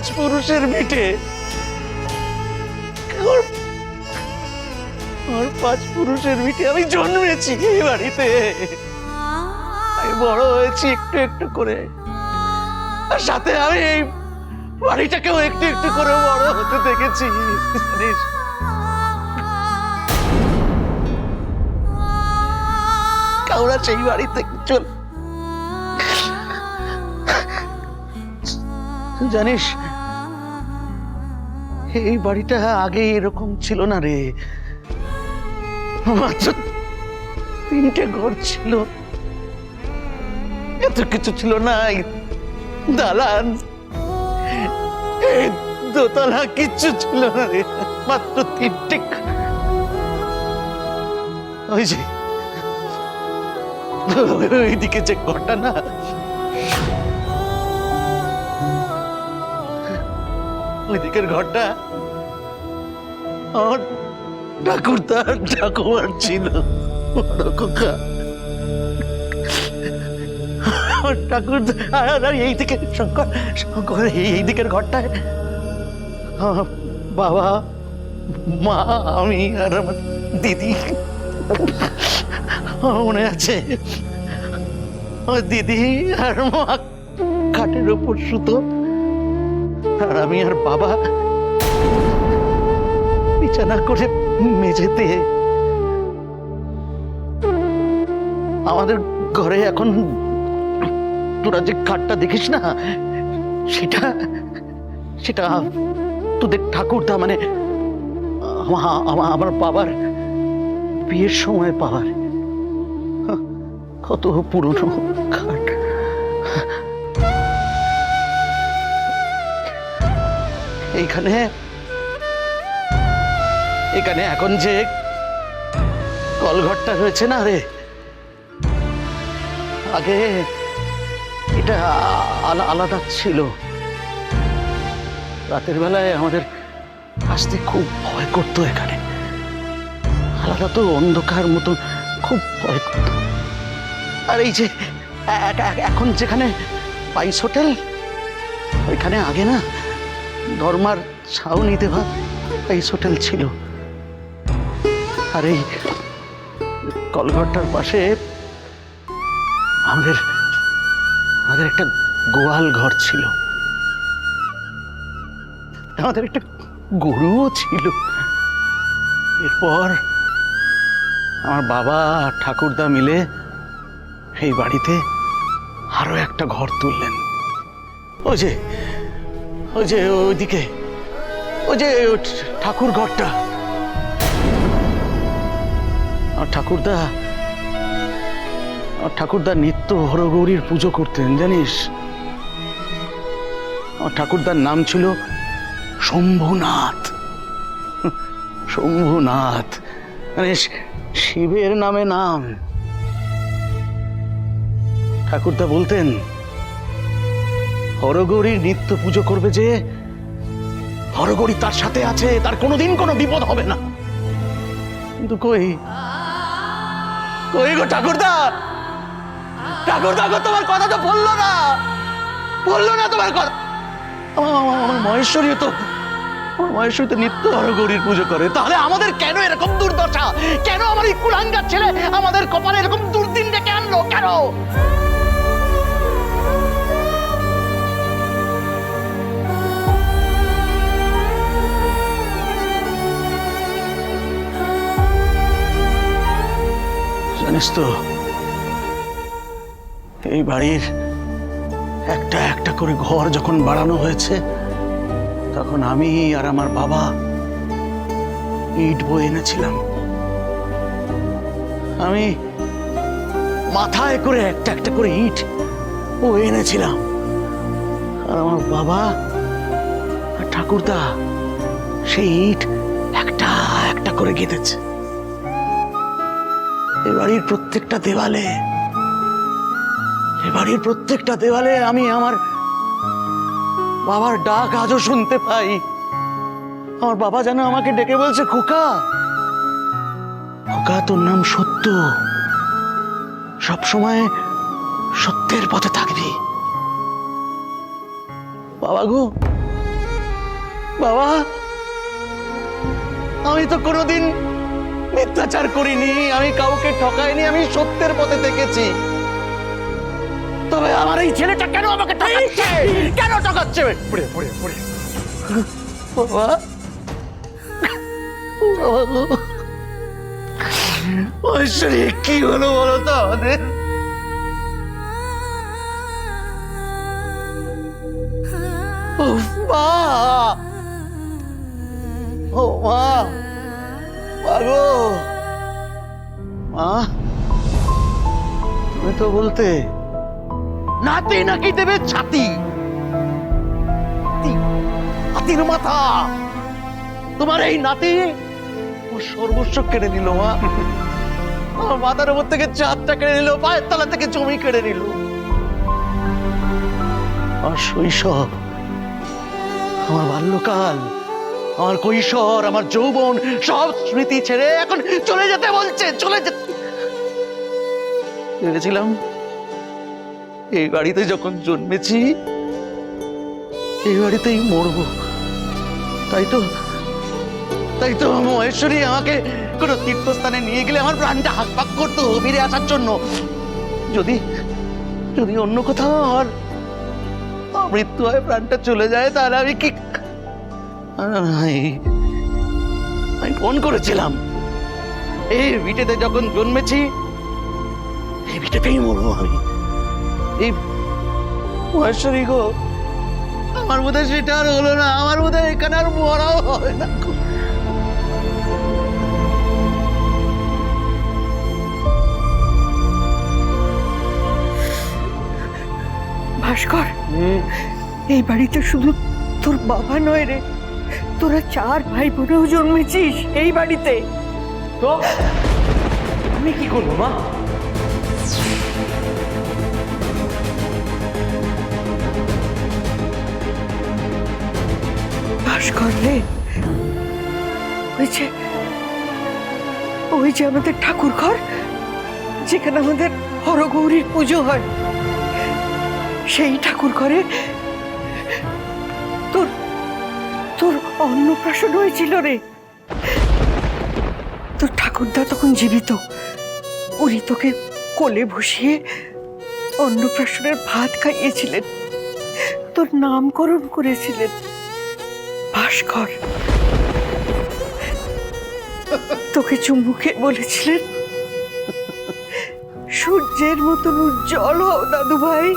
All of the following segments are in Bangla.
পাঁচ পুরুষের ভিটে, আমার পাঁচ পুরুষের ভিটে আমি জন্মেছি এই বাড়িতে, আমি বড় হয়েছি একটু একটু করে, আর সাথে আমি এই বাড়িটাকেও একটু একটু করে বড় হতে দেখেছি, জানিস? কাউরা সেই বাড়িতে চল, জানিস এই বাড়িটা আগে এরকম ছিল না রে, মাত্র তিনটে ঘর ছিল, এত কিছু ছিল না, দালান, এই দোতলা কিচ্ছু ছিল না রে, মাত্র তিনটে। ওই যে ওইদিকে যে ঘরটা না, ওইদিকের ঘরটা আমার ঠাকুরদার ঠাকুমার ছিল, বড় খোকা ঠাকুরদা। আর এইদিকে শঙ্কর, শঙ্কর এই দিকের ঘরটায় বাবা, মা, আমি আর আমার দিদি। মনে আছে আমার দিদি আর মা খাটের ওপর শুতো, আর আমি আর বাবা বিছানা করে মেঝেতে। আমাদের ঘরে এখন তোরা যে খাটটা দেখিস না, সেটা সেটা তোদের ঠাকুরদা মানে আমার বাবার বিয়ের সময় পাওয়ার, কত পুরনো খাট। এইখানে এখানে এখন যে কলঘরটা রয়েছে না রে, আগে এটা আলাদা ছিল। রাতের বেলায় আমাদের আসতে খুব ভয় করতো, এখানে আলাদা তো অন্ধকার মতো, খুব ভয় করতো। আর এই যে এখন যেখানে পাইস হোটেল, ওইখানে আগে না ধর্মার ছাউনি দেওয়া পাইস হোটেল ছিল, আর এই কলঘরটার পাশে আমাদের আমাদের একটা গোয়াল ঘর ছিল, আমাদের একটা গরুও ছিল। এরপর আমার বাবা আর ঠাকুরদা মিলে এই বাড়িতে আরো একটা ঘর তুললেন, ওই যে ওই যে ওইদিকে ওই যে ঠাকুর ঘরটা। আর ঠাকুরদা নিত্য হরগৌরীর পুজো করতেন, জানিস? আমার ঠাকুরদার নাম ছিল শম্ভুনাথ। শম্ভুনাথ মানে শিবের নামে নাম। ঠাকুরদা বলতেন, হরগৌরীর নিত্য পুজো করবে যে, হরগৌরী তার সাথে আছে, তার কোনোদিন কোনো বিপদ হবে না। কিন্তু কই কই গো ঠাকুরদা, ঠাকুরদা গো, তোমার কথা তো বললো না তোমার কথা। আমার মহেশ্বরী তো নিত্য হরগৌরীর পুজো করে, তাহলে আমাদের কেন এরকম দুর্দশা? কেন আমার এই কুলাঙ্গার ছেলে আমাদের কপালে এরকম দুর্দিন ডেকে আনলো কেন? জানিস তো, এই বাড়ির একটা একটা করে ঘর যখন বাড়ানো হয়েছে, তখন আমি আর আমার বাবা ইট বয়ে এনেছিলাম। আমি মাথায় করে একটা একটা করে ইট বয়ে এনেছিলাম, আর আমার বাবা আর ঠাকুরদা সেই ইট একটা একটা করে গেঁথেছে। এ বাড়ির প্রত্যেকটা দেওয়ালে আমি আমার বাবার ডাক আজও শুনতে পাই। আমার বাবা যেন আমাকে ডেকে বলছে, খোকা, খোকা, তোর নাম সত্য, সবসময় সত্যের পথে থাকবি। বাবা গো, বাবা, আমি তো কোনোদিন মিথ্যাচার করিনি, আমি কাউকে ঠকাইনি, আমি সত্যের পথে থেকেছি। তবে আমার এই ছেলেটা কেন আমাকে ঠকাচ্ছে? কেন ঠকাচ্ছে? বাবা, ঐশ্বরী, কি হলো বলো তো আমাদের? মা, ও মা, গো মা, তুমি তো বলতে নাতি নাকি দেবে ছাতি, হাতির মাথা। তোমার এই নাতি ও সর্বস্ব কেড়ে নিল মা। আমার মাথার উপর থেকে চাঁদটা কেড়ে নিল, পায়ের তলা থেকে জমি কেড়ে নিল। আমার শৈশব, আমার বাল্যকাল, আমার কৈশোর, আমার যৌবন, সব স্মৃতি ছেড়ে এখন চলে যেতে বলছে। চলে যেতে ভেবেছিলাম এই বাড়িতে যখন জন্মেছি এই বাড়িতেই মরবো। তাই তো মহেশ্বরী আমাকে কোনো তীর্থস্থানে নিয়ে গেলে আমার প্রাণটা হাঁকপাক করতো ফিরে আসার জন্য। যদি যদি অন্য কোথাও আমার মৃত্যু হয়, প্রাণটা চলে যায়, তাহলে আমি কি? আমি ফোন করেছিলাম, এই ভিটেতে যখন জন্মেছি এই ভিটেতেই মরবো আমি। এই মহেশ্বরী গো, আমার বোধহয় সেটা আর হলো না, আমার বোধহয় এখানে আর মরাও হবে না। ভাস্কর, এই বাড়িতে শুধু তোর বাবা নয় রে, তোরা 4 ভাই বোনেও জন্মেছিস এই বাড়িতে। তো আমি কি করবো মা? ভাস্কর রে, ওই যে আমাদের ঠাকুর ঘর, যেখানে আমাদের হরগৌরীর পুজো হয়, সেই ঠাকুর ঘরে তোর তোর অন্নপ্রাশন হয়েছিল রে। তোর ঠাকুরদা তখন জীবিত, উনি তোকে কোলে বসিয়ে অন্নপ্রাশনের ভাত খাইয়েছিলেন, তোর নামকরণ করেছিলেন ভাস্কর। তোকে চুমুকে বলেছিলেন, সূর্যের মতন উজ্জ্বল হও দাদু ভাই।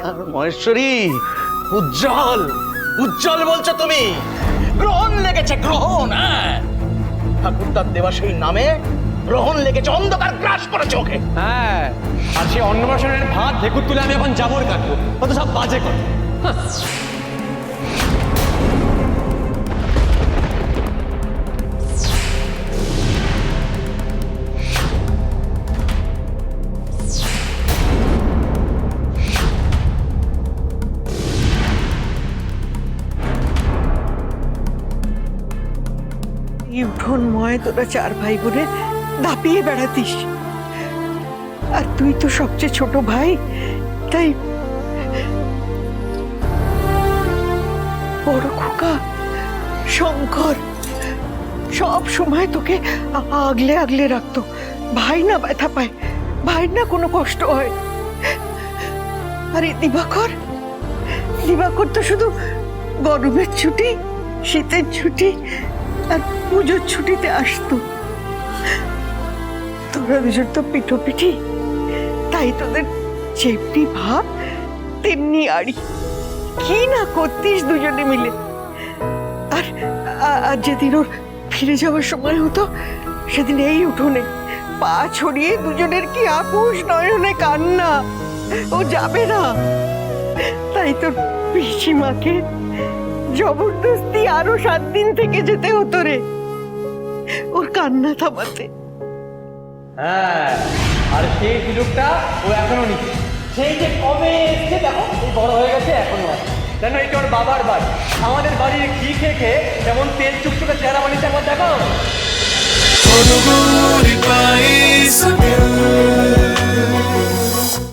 আর মহেশ্বরী, উজ্জ্বল উজ্জ্বল বলছো তুমি? গ্রহণ লেগেছে, গ্রহণ। হ্যাঁ, ঠাকুরদার দেওয়া সেই নামে গ্রহণ লেগেছে, অন্ধকার গ্রাস করেছে ওকে। হ্যাঁ, আর সেই অন্নপ্রাশনের ভাত ঢেকুর তুলে আমি এখন জাবর কাটবো, কত সব বাজে কথা। উঠোনময় তোরা 4 ভাই বোনে দাপিয়ে বেড়াতিস, আর তুই তো সবচেয়ে ছোট ভাই, তাই বড় খোকা শঙ্কর সব সময় তোকে আগলে আগলে রাখতো। ভাই না ব্যথা পায়, ভাই না কোনো কষ্ট হয়। আরে দিবাকর তো শুধু গরমের ছুটি, শীতের ছুটি আর পুজোর ছুটিতে আসতো। তোরা দুজন তো পিঠোপিঠি, তাই তোদের যেমনি ভাব তেমনি আড়ি, কি না করতিস দুজনে মিলে। আর আর যেদিন ওর ফিরে যাওয়ার সময় হতো, সেদিন এই উঠোনে পা ছড়িয়ে দুজনের কি আপোষ, নয়নে কান্না। ও যাবে না, তাই তোর পিসিমাকে জবরদস্তি আরো 7 দিন থেকে যেতে হতো রে ওর কান্না থামাতে। হ্যাঁ, আর সেই সুযোগটা ও এখনো নিচ্ছে। সেই যে কবে এসছে দেখো, এই বড় হয়ে গেছে এখনো আছে। জানো, এটা ওর বাবার বাড়ি। আমাদের বাড়ির ঘি খেয়ে খেয়ে যেমন তেল চুপচুপে চেহারা বানিয়েছে, একবার দেখো।